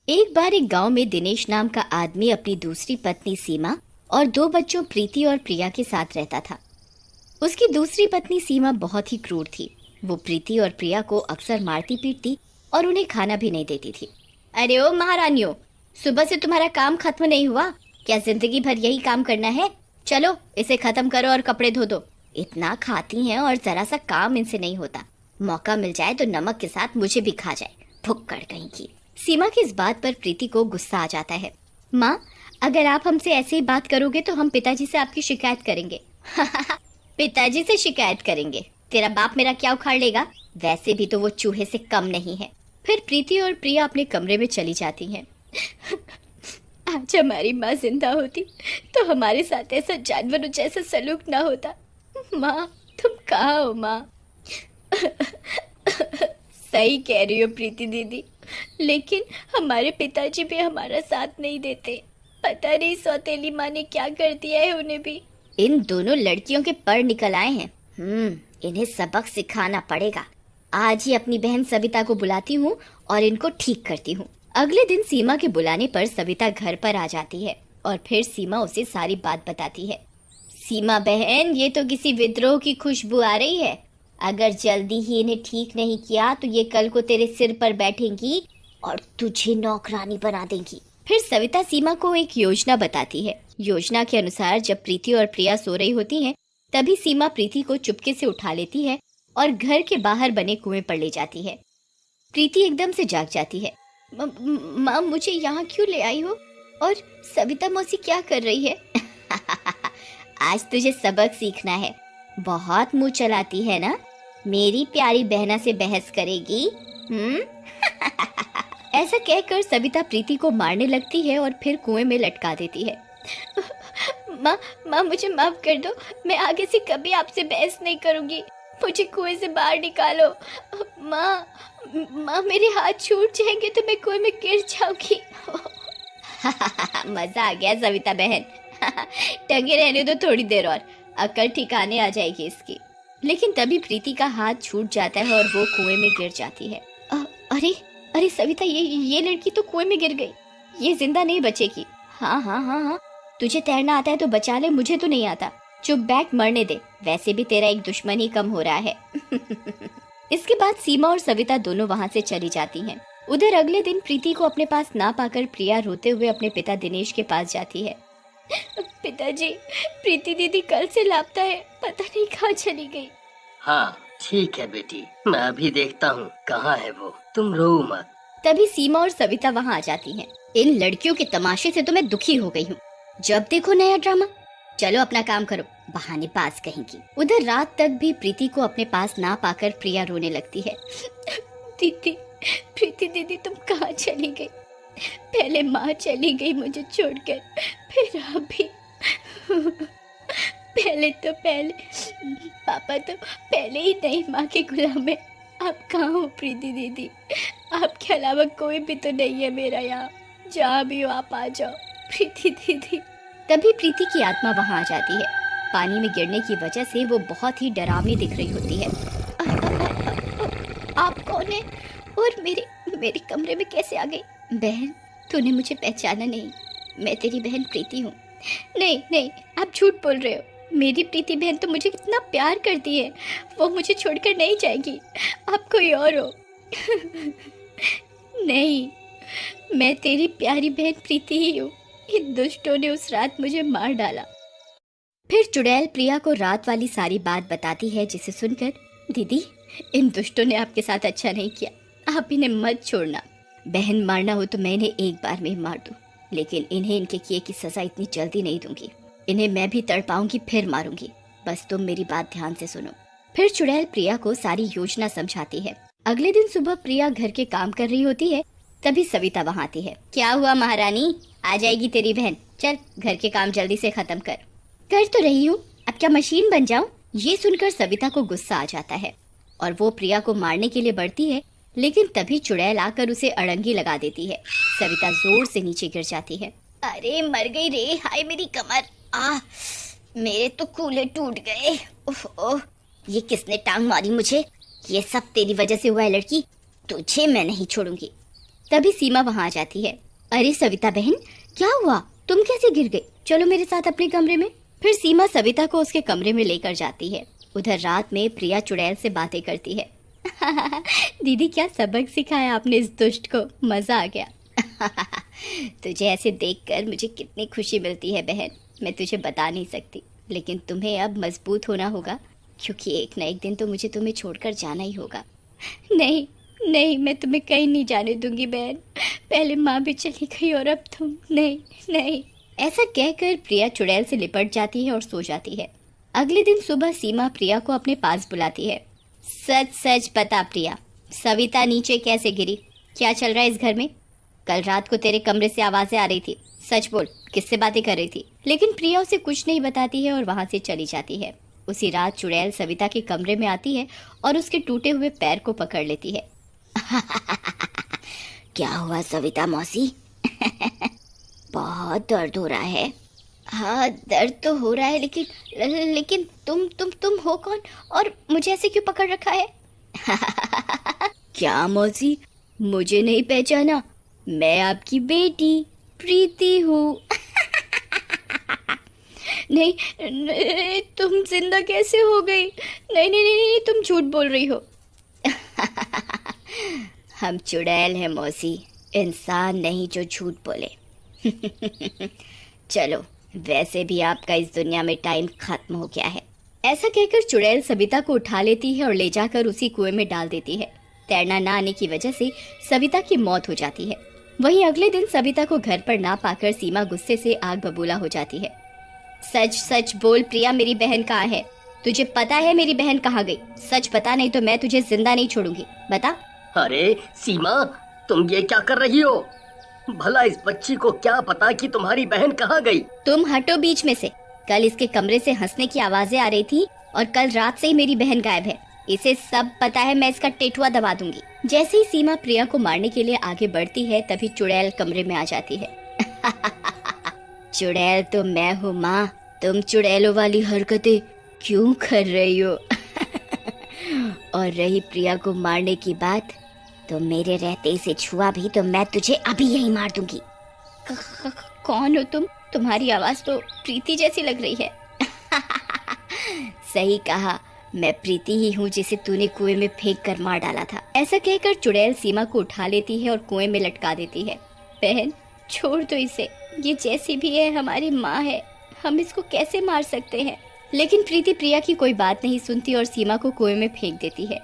एक बार एक गांव में दिनेश नाम का आदमी अपनी दूसरी पत्नी सीमा और 2 बच्चों प्रीति और प्रिया के साथ रहता था। उसकी दूसरी पत्नी सीमा बहुत ही क्रूर थी। वो प्रीति और प्रिया को अक्सर मारती पीटती और उन्हें खाना भी नहीं देती थी। अरे ओ महारानियों, सुबह से तुम्हारा काम खत्म नहीं हुआ क्या? जिंदगी भर यही काम करना है? चलो इसे खत्म करो और कपड़े धो दो। इतना खाती हैं और जरा सा काम इनसे नहीं होता। मौका मिल जाए तो नमक के साथ मुझे भी खा जाए, भुक्कड़ कहीं की। सीमा की इस बात पर प्रीति को गुस्सा आ जाता है। माँ, अगर आप हमसे ऐसे ही बात करोगे तो हम पिताजी से आपकी शिकायत करेंगे। पिताजी से शिकायत करेंगे? तेरा बाप मेरा क्या उखाड़ लेगा? वैसे भी तो वो चूहे से कम नहीं है। फिर प्रीति और प्रिया अपने कमरे में चली जाती हैं। आज हमारी माँ जिंदा होती तो हमारे साथ ऐसा जानवरों जैसा सलूक ना होता। माँ, तुम कहाँ हो माँ? सही कह रही हो प्रीति दीदी, लेकिन हमारे पिताजी भी हमारा साथ नहीं देते। पता नहीं सौतेली माँ ने क्या कर दिया है उन्हें भी। इन दोनों लड़कियों के पर निकल आए हैं। इन्हें सबक सिखाना पड़ेगा। आज ही अपनी बहन सविता को बुलाती हूँ और इनको ठीक करती हूँ। अगले दिन सीमा के बुलाने पर सविता घर पर आ जाती है और फिर सीमा उसे सारी बात बताती है। सीमा बहन, ये तो किसी विद्रोह की खुशबू आ रही है। अगर जल्दी ही इन्हें ठीक नहीं किया तो ये कल को तेरे सिर पर बैठेंगी और तुझे नौकरानी बना देंगी। फिर सविता सीमा को एक योजना बताती है। योजना के अनुसार जब प्रीति और प्रिया सो रही होती हैं, तभी सीमा प्रीति को चुपके से उठा लेती है और घर के बाहर बने कुएं पर ले जाती है। प्रीति एकदम से जाग जाती है। माँ, मुझे यहाँ क्यों ले आई हो? और सविता मौसी क्या कर रही है? आज तुझे सबक सीखना है। बहुत मुंह चलाती है ना? मेरी प्यारी बहना से बहस करेगी? ऐसा कहकर सविता प्रीति को मारने लगती है और फिर कुएं में लटका देती है। माँ, मुझे माफ कर दो। मैं आगे से कभी आपसे बहस नहीं करूंगी। मुझे कुएं से बाहर निकालो। माँ, मेरे हाथ छूट जाएंगे तो मैं कुएं में गिर जाऊंगी। मजा आ गया सविता बहन। टंगे रहने दो थोड़ी देर और, अकल ठिकाने आ जाएगी इसकी। लेकिन तभी प्रीति का हाथ छूट जाता है और वो कुएं में गिर जाती है। अरे सविता, ये लड़की तो कुएं में गिर गई। ये जिंदा नहीं बचेगी। हाँ, तुझे तैरना आता है तो बचा ले, मुझे तो नहीं आता। चुप बैठ, मरने दे। वैसे भी तेरा एक दुश्मन ही कम हो रहा है। इसके बाद सीमा और सविता दोनों वहाँ से चली जाती हैं। उधर अगले दिन प्रीति को अपने पास ना पाकर प्रिया रोते हुए अपने पिता दिनेश के पास जाती है। पिताजी, प्रीति दीदी कल से लापता है, पता नहीं कहाँ चली गई। हाँ ठीक है बेटी, मैं अभी देखता हूँ कहाँ है वो, तुम रो मत। तभी सीमा और सविता वहाँ आ जाती हैं। इन लड़कियों के तमाशे से तो मैं दुखी हो गई हूँ। जब देखो नया ड्रामा। चलो अपना काम करो, बहाने पास कहेंगी। उधर रात तक भी प्रीति को अपने पास ना पाकर प्रिया रोने लगती है। दीदी, प्रीति दीदी तुम कहाँ चली गई? पहले माँ चली गई मुझे छोड़कर, फिर आप भी। पहले पापा तो पहले ही नहीं माँ के गुलाम है। आप कहाँ हो प्रीति दीदी? आपके अलावा कोई भी तो नहीं है मेरा यहाँ। जहाँ भी हो आप आ जाओ प्रीति दीदी। तभी प्रीति की आत्मा वहाँ आ जाती है। पानी में गिरने की वजह से वो बहुत ही डरावनी दिख रही होती है। आप कौन है और मेरे कमरे में कैसे आ गई? बहन, तूने मुझे पहचाना नहीं। मैं तेरी बहन प्रीति हूँ। नहीं, आप झूठ बोल रहे हो। मेरी प्रीति बहन तो मुझे कितना प्यार करती है। वो मुझे छोड़कर नहीं जाएगी। आप कोई और हो। नहीं, मैं तेरी प्यारी बहन प्रीति ही हूँ। इन दुष्टों ने उस रात मुझे मार डाला। फिर चुड़ैल प्रिया को रात वाली सारी बात बताती है, जिसे सुनकर, दीदी, इन दुष्टों ने आपके साथ अच्छा नहीं किया। आप इन्हें मत छोड़ना। बहन मारना हो तो मैं इन्हें एक बार में मार दूं, लेकिन इन्हें इनके किए की सजा इतनी जल्दी नहीं दूंगी। इन्हें मैं भी तड़पाऊंगी फिर मारूंगी। बस तुम मेरी बात ध्यान से सुनो। फिर चुड़ैल प्रिया को सारी योजना समझाती है। अगले दिन सुबह प्रिया घर के काम कर रही होती है, तभी सविता वहाँ आती है। क्या हुआ महारानी? आ जाएगी तेरी बहन। चल घर के काम जल्दी से खत्म कर तो रही हूँ, अब क्या मशीन बन जाऊं? ये सुनकर सविता को गुस्सा आ जाता है और वो प्रिया को मारने के लिए बढ़ती है, लेकिन तभी चुड़ैल आकर उसे अड़ंगी लगा देती है। सविता जोर से नीचे गिर जाती है। अरे मर गई रे, हाय मेरी कमर। मेरे तो कूल्हे टूट गए। ओह, ये किसने टांग मारी मुझे? ये सब तेरी वजह से हुआ है लड़की। तुझे मैं नहीं छोड़ूंगी। तभी सीमा वहाँ आ जाती है। अरे सविता बहन, क्या हुआ? तुम कैसे गिर गई? चलो मेरे साथ अपने कमरे में। फिर सीमा सविता को उसके कमरे में लेकर जाती है। उधर रात में प्रिया चुड़ैल से बातें करती है। दीदी, क्या सबक सिखाया आपने इस दुष्ट को, मजा आ गया। तुझे ऐसे देखकर मुझे कितनी खुशी मिलती है बहन, मैं तुझे बता नहीं सकती। लेकिन तुम्हें अब मजबूत होना होगा, क्योंकि एक न एक दिन तो मुझे तुम्हें छोड़कर जाना ही होगा। नहीं नहीं, मैं तुम्हें कहीं नहीं जाने दूंगी बहन। पहले माँ भी चली गई और अब तुम। नहीं नहीं। ऐसा कहकर प्रिया चुड़ैल से लिपट जाती है और सो जाती है। अगले दिन सुबह सीमा प्रिया को अपने पास बुलाती है। सच सच बता प्रिया, सविता नीचे कैसे गिरी? क्या चल रहा है इस घर में? कल रात को तेरे कमरे से आवाजें आ रही थी, सच बोल, किससे बातें कर रही थी? लेकिन प्रिया उसे कुछ नहीं बताती है और वहां से चली जाती है। उसी रात चुड़ैल सविता के कमरे में आती है और उसके टूटे हुए पैर को पकड़ लेती है। क्या हुआ सविता मौसी? बहुत दर्द हो रहा है। हाँ, दर्द तो हो रहा है, लेकिन तुम हो कौन और मुझे ऐसे क्यों पकड़ रखा है? क्या मौसी, मुझे नहीं पहचाना? मैं आपकी बेटी प्रीति हूँ। नहीं, तुम जिंदा कैसे हो गई? नहीं नहीं नहीं नहीं, तुम झूठ बोल रही हो। हम चुड़ैल हैं मौसी, इंसान नहीं जो झूठ बोले। चलो, वैसे भी आपका इस दुनिया में टाइम खत्म हो गया है। ऐसा कहकर चुड़ैल सविता को उठा लेती है और ले जाकर उसी कुएं में डाल देती है। तैरना ना आने की वजह से सविता की मौत हो जाती है। वहीं अगले दिन सविता को घर पर ना पाकर सीमा गुस्से से आग बबूला हो जाती है। सच सच बोल प्रिया, मेरी बहन कहाँ है? तुझे पता है मेरी बहन कहाँ गई? सच बता, नहीं तो मैं तुझे जिंदा नहीं छोड़ूंगी। बता। अरे सीमा, तुम ये क्या कर रही हो? भला इस बच्ची को क्या पता कि तुम्हारी बहन कहाँ गई? तुम हटो बीच में से। कल इसके कमरे से हंसने की आवाजें आ रही थी और कल रात से ही मेरी बहन गायब है। इसे सब पता है, मैं इसका टेटुआ दबा दूंगी। जैसे ही सीमा प्रिया को मारने के लिए आगे बढ़ती है, तभी चुड़ैल कमरे में आ जाती है। चुड़ैल तो मैं हूँ माँ, तुम चुड़ैलों वाली हरकतें क्यों कर रही हो? और रही प्रिया को मारने की बात, तो मेरे रहते इसे छुआ भी तो मैं तुझे अभी यही मार दूंगी। कौन हो तुम? तुम्हारी आवाज तो प्रीति जैसी लग रही है। सही कहा, मैं प्रीति ही हूँ जिसे तूने कुएं में फेंक कर मार डाला था। ऐसा कहकर चुड़ैल सीमा को उठा लेती है और कुएं में लटका देती है। बहन, छोड़ दो इसे, ये जैसी भी है हमारी माँ है, हम इसको कैसे मार सकते हैं? लेकिन प्रीति प्रिया की कोई बात नहीं सुनती और सीमा को कुएं में फेंक देती है।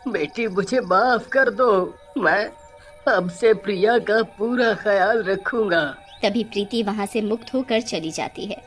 बेटी मुझे माफ कर दो, मैं अब से प्रिया का पूरा ख्याल रखूंगा। तभी प्रीति वहाँ से मुक्त होकर चली जाती है।